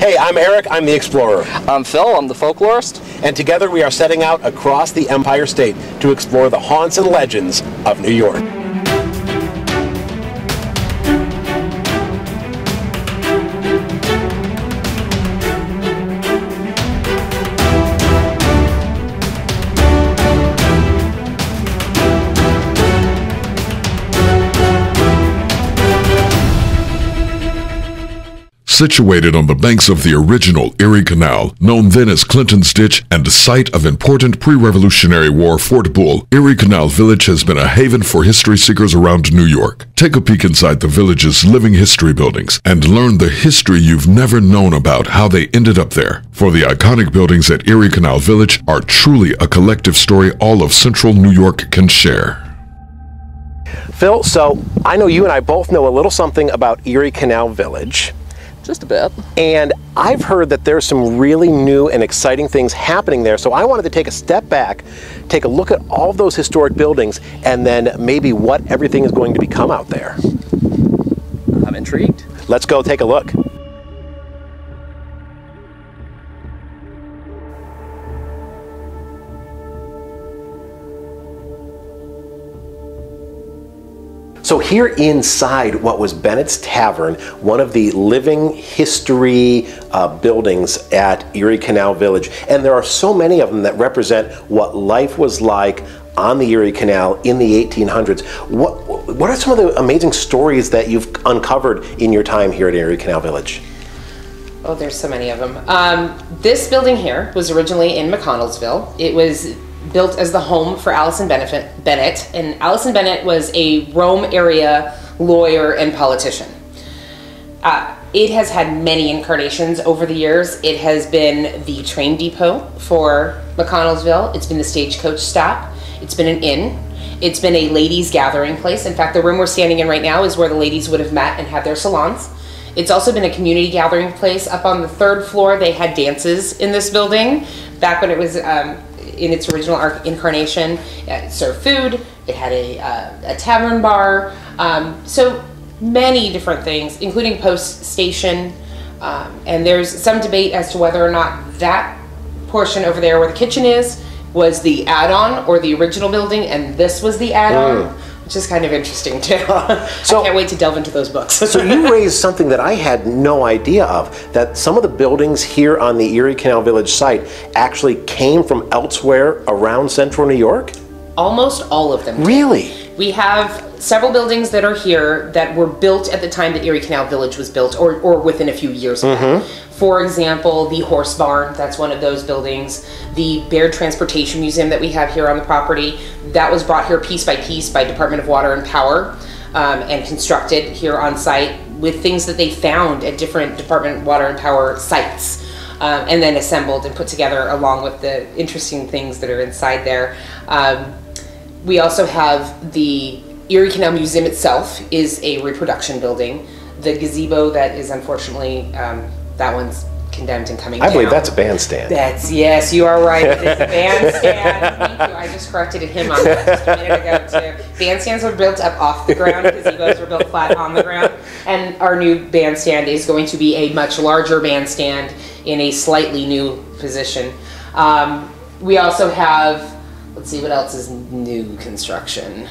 Hey, I'm Eric, I'm the Explorer. I'm Phil, I'm the Folklorist. And together we are setting out across the Empire State to explore the haunts and legends of New York. Situated on the banks of the original Erie Canal, known then as Clinton's Ditch and the site of important pre-Revolutionary War Fort Bull, Erie Canal Village has been a haven for history seekers around New York. Take a peek inside the village's living history buildings and learn the history you've never known about how they ended up there. For the iconic buildings at Erie Canal Village are truly a collective story all of central New York can share. Phil, so I know you and I both know a little something about Erie Canal Village. Just a bit. And I've heard that there's some really new and exciting things happening there, so I wanted to take a step back, take a look at all of those historic buildings, and then maybe what everything is going to become out there. I'm intrigued. Let's go take a look. So here inside what was Bennett's Tavern, one of the living history buildings at Erie Canal Village, and there are so many of them that represent what life was like on the Erie Canal in the 1800s. What are some of the amazing stories that you've uncovered in your time here at Erie Canal Village? Oh, there's so many of them. This building here was originally in McConnelsville. It was built as the home for Allison Bennett, and Allison Bennett was a Rome area lawyer and politician. It has had many incarnations over the years. It has been the train depot for McConnelsville. It's been the stagecoach stop. It's been an inn. It's been a ladies' gathering place. In fact, the room we're standing in right now is where the ladies would have met and had their salons. It's also been a community gathering place. Up on the third floor, they had dances in this building back when it was in its original incarnation. It served food. It had a tavern bar. So many different things, including post station. And there's some debate as to whether or not that portion over there where the kitchen is was the add-on or the original building, and this was the add-on. Which is kind of interesting too. So, I can't wait to delve into those books. So you raised something that I had no idea of, that some of the buildings here on the Erie Canal Village site actually came from elsewhere around central New York? Almost all of them. Really? We have several buildings that are here that were built at the time that Erie Canal Village was built, or within a few years of that. For example, the Horse Barn, that's one of those buildings. The Baird Transportation Museum that we have here on the property, that was brought here piece by Department of Water and Power and constructed here on site with things that they found at different Department of Water and Power sites and then assembled and put together along with the interesting things that are inside there. We also have the Erie Canal Museum itself is a reproduction building. The gazebo that is unfortunately that one's condemned and coming down. I believe that's a bandstand. Yes, you are right. It's a bandstand. Thank you. I just corrected him on that just a minute ago too. Bandstands were built up off the ground. Gazebos were built flat on the ground. And our new bandstand is going to be a much larger bandstand in a slightly new position. We also have, let's see what else is new construction.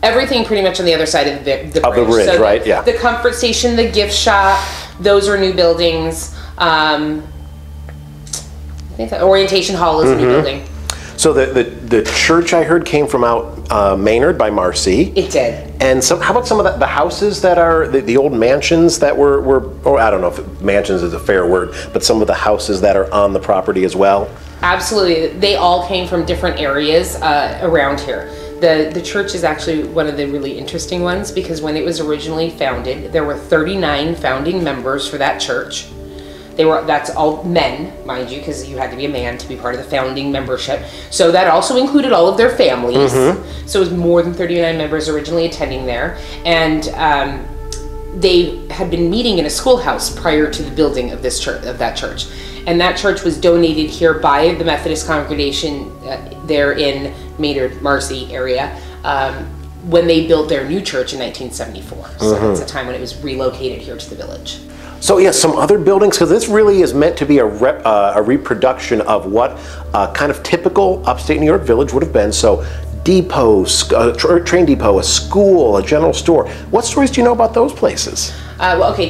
Everything pretty much on the other side of the bridge. So right? Yeah. The comfort station, the gift shop, those are new buildings. I think the orientation hall is a new building. So the church I heard came from out Maynard by Marcy. It did. And how about some of the houses that are the old mansions that were, or I don't know if mansions is a fair word, but some of the houses that are on the property as well? Absolutely. They all came from different areas around here. The church is actually one of the really interesting ones because when it was originally founded, there were 39 founding members for that church. That's all men, mind you, because you had to be a man to be part of the founding membership. So that also included all of their families. So it was more than 39 members originally attending there. And they had been meeting in a schoolhouse prior to the building of this church, of that church. And that church was donated here by the Methodist congregation there in Maynard, Marcy area when they built their new church in 1974. So that's the time when it was relocated here to the village. So yes, some other buildings, because this really is meant to be a reproduction of what kind of typical upstate New York village would have been. So depots, train depot, a school, a general store. What stories do you know about those places? Well, okay,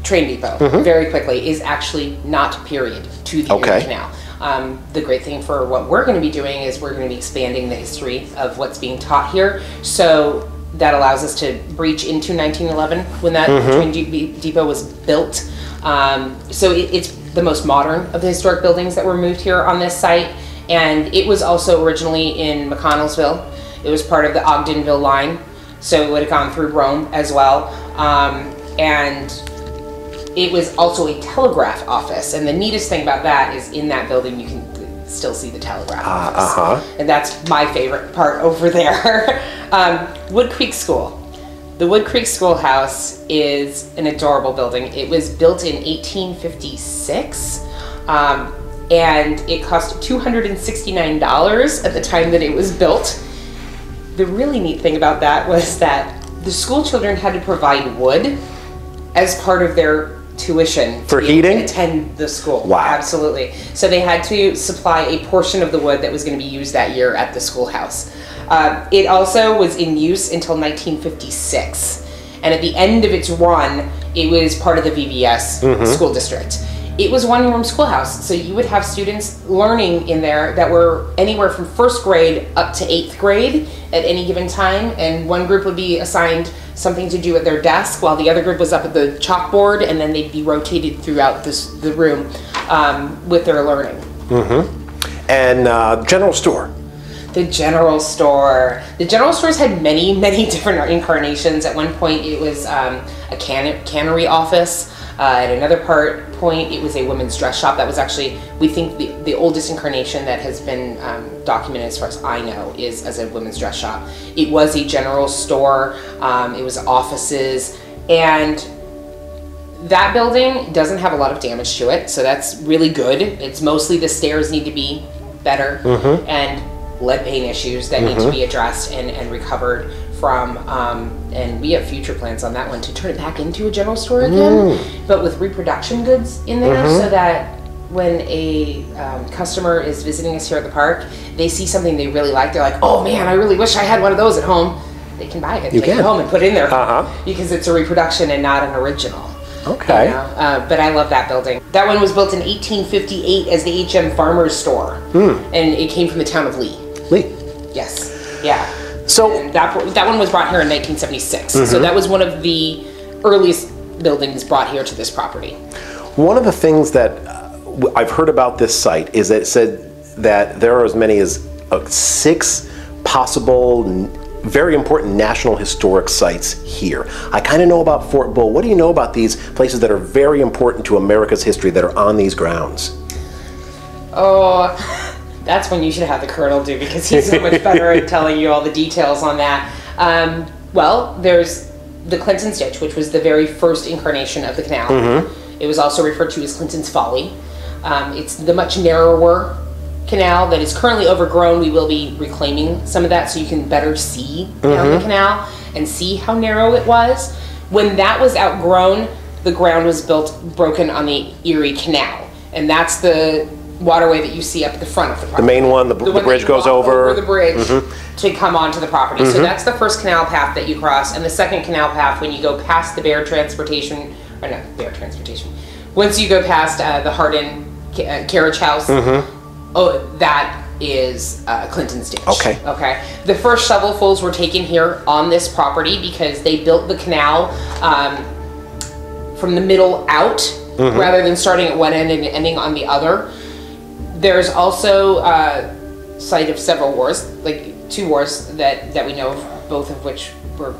train depot, very quickly, is actually not period to the Erie Canal. The great thing for what we're going to be doing is we're going to be expanding the history of what's being taught here. So that allows us to breach into 1911 when that train depot was built. So it's the most modern of the historic buildings that were moved here on this site. And it was also originally in McConnellsville. It was part of the Ogdenville line. So it would have gone through Rome as well. And it was also a telegraph office. And the neatest thing about that is in that building you can still see the telegraph office. And that's my favorite part over there. Wood Creek School. The Wood Creek Schoolhouse is an adorable building. It was built in 1856. And it cost $269 at the time that it was built. The really neat thing about that was that the school children had to provide wood as part of their tuition for heating to attend the school. Wow. Absolutely. So they had to supply a portion of the wood that was going to be used that year at the schoolhouse. It also was in use until 1956. And at the end of its run, it was part of the VBS school district. It was one-room schoolhouse, so you would have students learning in there that were anywhere from first grade up to 8th grade at any given time, and one group would be assigned something to do at their desk while the other group was up at the chalkboard, and then they'd be rotated throughout the room with their learning. And general store. The general store. The general stores had many, many different incarnations. At one point it was a cannery office. At another point, it was a women's dress shop. That was actually, we think, the oldest incarnation that has been documented, as far as I know, is as a women's dress shop. It was a general store. It was offices, and that building doesn't have a lot of damage to it, so that's really good. It's mostly the stairs need to be better, and lead paint issues that need to be addressed and recovered from, and we have future plans on that one to turn it back into a general store again, but with reproduction goods in there, so that when a customer is visiting us here at the park, they see something they really like, they're like, oh man, I really wish I had one of those at home. They can buy it, take it home and put it in there, because it's a reproduction and not an original. Okay. You know? But I love that building. That one was built in 1858 as the H.M. Farmer's Store, and it came from the town of Lee. Lee. Yes. Yeah. So and that one was brought here in 1976. So that was one of the earliest buildings brought here to this property. one of the things that I've heard about this site is that it said that there are as many as 6 possible very important national historic sites here. I kind of know about Fort Bull. What do you know about these places that are very important to America's history that are on these grounds? Oh, that's when you should have the Colonel do, because he's so much better at telling you all the details on that. Well, there's the Clinton's Ditch, which was the very first incarnation of the canal. Mm-hmm. It was also referred to as Clinton's Folly. It's the much narrower canal that is currently overgrown. We will be reclaiming some of that so you can better see down the canal and see how narrow it was. When that was outgrown, the ground was broken on the Erie Canal, and that's the waterway that you see up at the front of the property. The main one, the bridge goes over the bridge to come onto the property. So that's the first canal path that you cross, and the second canal path when you go past the Bear Transportation, or not Bear Transportation, once you go past the Hardin carriage house. Oh, that is Clinton's Ditch. Okay. Okay. The first shovelfuls were taken here on this property because they built the canal from the middle out rather than starting at one end and ending on the other. There's also a site of several wars, like 2 wars that we know of, both of which were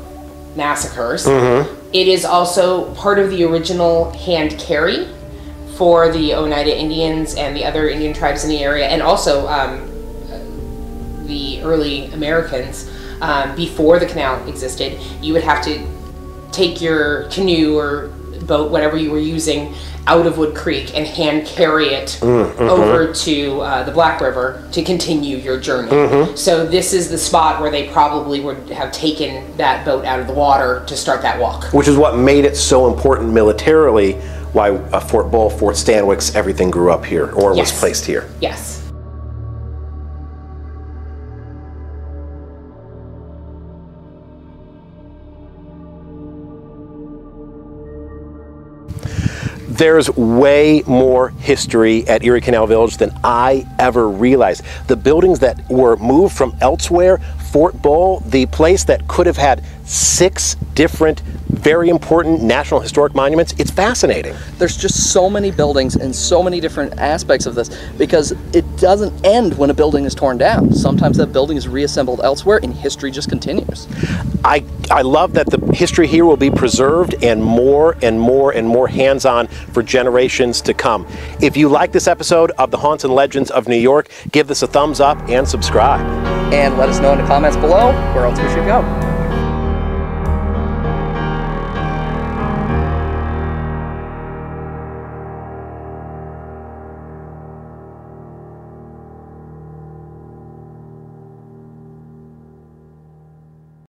massacres. It is also part of the original hand carry for the Oneida Indians and the other Indian tribes in the area, and also the early Americans. Before the canal existed, you would have to take your canoe or boat, whatever you were using, out of Wood Creek and hand carry it over to the Black River to continue your journey. So this is the spot where they probably would have taken that boat out of the water to start that walk. Which is what made it so important militarily why Fort Bull, Fort Stanwix, everything grew up here or was Yes. placed here. Yes. There's way more history at Erie Canal Village than I ever realized. The buildings that were moved from elsewhere, Fort Bull, the place that could have had 6 different very important National Historic Monuments, it's fascinating. There's just so many buildings and so many different aspects of this because it doesn't end when a building is torn down. Sometimes that building is reassembled elsewhere and history just continues. I love that the history here will be preserved and more and more and more hands-on for generations to come. If you like this episode of the Haunts and Legends of New York, give this a thumbs up and subscribe. And let us know in the comments below where else we should go.